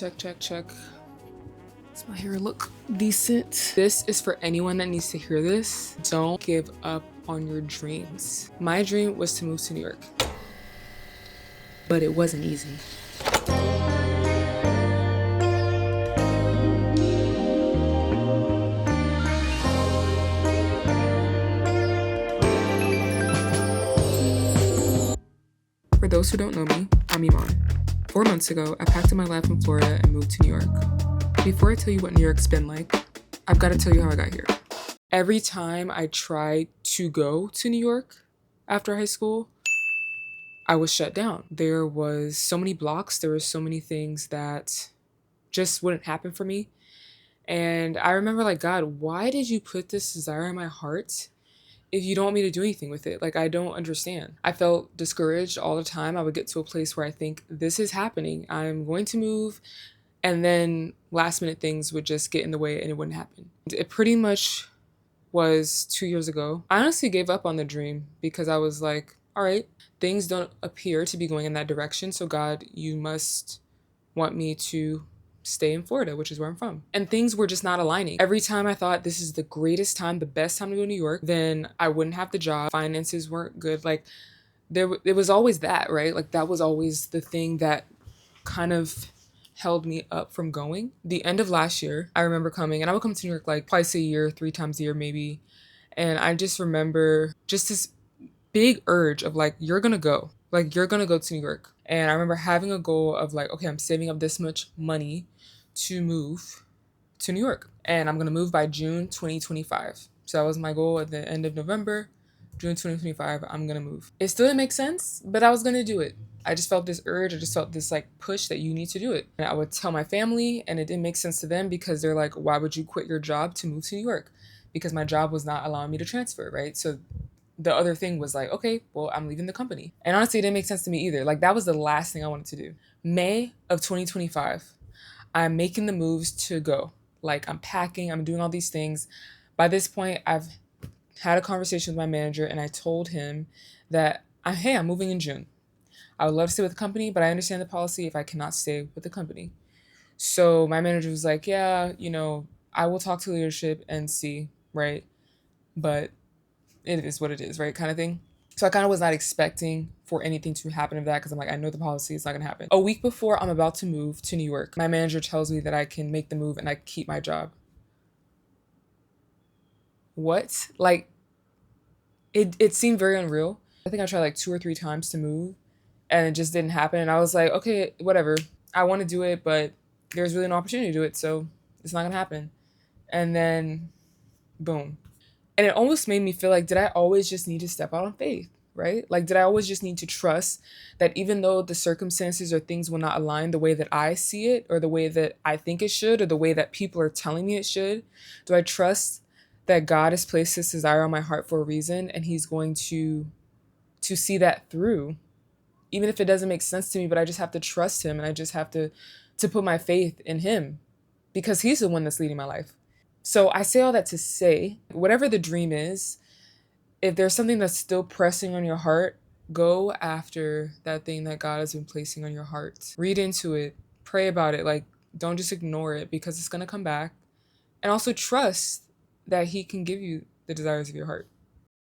Check, check, check. Does my hair look decent? This is for anyone that needs to hear this. Don't give up on your dreams. My dream was to move to New York, but it wasn't easy. For those who don't know me, I'm Iman. 4 months ago, I packed up my life in Florida and moved to New York. Before I tell you what New York's been like, I've got to tell you how I got here. Every time I tried to go to New York after high school, I was shut down. There was so many blocks, there were so many things that just wouldn't happen for me. And I remember like, God, why did you put this desire in my heart if you don't want me to do anything with it? Like, I don't understand. I felt discouraged all the time. I would get to a place where I think this is happening. I'm going to move. And then last minute things would just get in the way and it wouldn't happen. It pretty much was 2 years ago. I honestly gave up on the dream because I was like, all right, things don't appear to be going in that direction. So God, you must want me to stay in Florida, which is where I'm from. And things were just not aligning. Every time I thought this is the greatest time, the best time to go to New York, then I wouldn't have the job. Finances weren't good. Like it was always that, right? Like that was always the thing that kind of held me up from going. The end of last year, I remember coming, and I would come to New York like twice a year, 3 times a year maybe. And I just remember just this big urge of like, you're gonna go. Like, you're gonna go to New York. And I remember having a goal of like, okay, I'm saving up this much money to move to New York. And I'm gonna move by June 2025. So that was my goal at the end of November. June 2025, I'm gonna move. It still didn't make sense, but I was gonna do it. I just felt this urge. I just felt this like push that you need to do it. And I would tell my family, and it didn't make sense to them because they're like, why would you quit your job to move to New York? Because my job was not allowing me to transfer, right? So the other thing was like, okay, well, I'm leaving the company. And honestly, it didn't make sense to me either. Like, that was the last thing I wanted to do. May of 2025, I'm making the moves to go. Like, I'm packing, I'm doing all these things. By this point, I've had a conversation with my manager, and I told him that, hey, I'm moving in June. I would love to stay with the company, but I understand the policy if I cannot stay with the company. So my manager was like, yeah, I will talk to leadership and see, right? But it is what it is, right? Kind of thing. So I kind of was not expecting for anything to happen of that because I'm like, I know the policy is not going to happen. A week before I'm about to move to New York, my manager tells me that I can make the move and I can keep my job. What? Like, it seemed very unreal. I think I tried like 2 or 3 times to move and it just didn't happen. And I was like, okay, whatever. I want to do it, but there's really no opportunity to do it. So it's not going to happen. And then boom. And it almost made me feel like, did I always just need to step out on faith, right? Like, did I always just need to trust that even though the circumstances or things will not align the way that I see it or the way that I think it should or the way that people are telling me it should, do I trust that God has placed this desire on my heart for a reason and he's going to see that through, even if it doesn't make sense to me, but I just have to trust him and I just have to put my faith in him because he's the one that's leading my life. So I say all that to say, whatever the dream is, if there's something that's still pressing on your heart, go after that thing that God has been placing on your heart. Read into it, pray about it. Like, don't just ignore it because it's going to come back. And also trust that he can give you the desires of your heart.